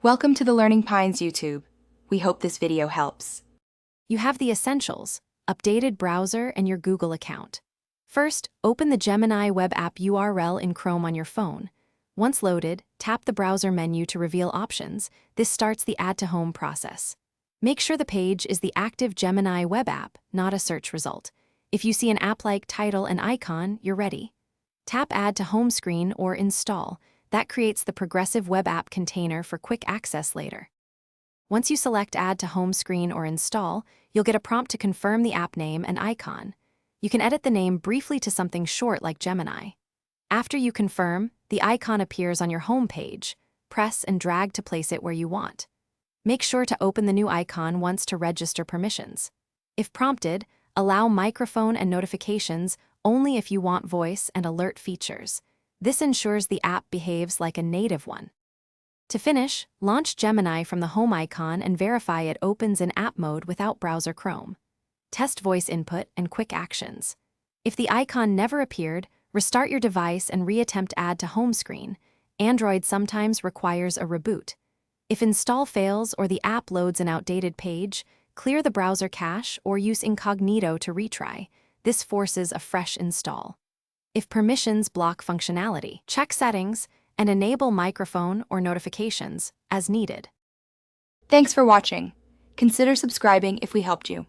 Welcome to the Learning Pines YouTube. We hope this video helps. You have the essentials: updated browser and your Google account. First, open the Gemini web app URL in Chrome on your phone. Once loaded, tap the browser menu to reveal options. This starts the Add to Home process. Make sure the page is the active Gemini web app, not a search result. If you see an app-like title and icon, you're ready. Tap Add to Home Screen or Install. That creates the progressive web app container for quick access later. Once you select Add to Home Screen or Install, you'll get a prompt to confirm the app name and icon. You can edit the name briefly to something short like Gemini. After you confirm, the icon appears on your home page. Press and drag to place it where you want. Make sure to open the new icon once to register permissions. If prompted, allow microphone and notifications only if you want voice and alert features. This ensures the app behaves like a native one. To finish, launch Gemini from the home icon and verify it opens in app mode without browser Chrome. Test voice input and quick actions. If the icon never appeared, restart your device and reattempt Add to Home Screen. Android sometimes requires a reboot. If install fails or the app loads an outdated page, clear the browser cache or use incognito to retry. This forces a fresh install. If permissions block functionality, check settings and enable microphone or notifications as needed. Thanks for watching. Consider subscribing if we helped you.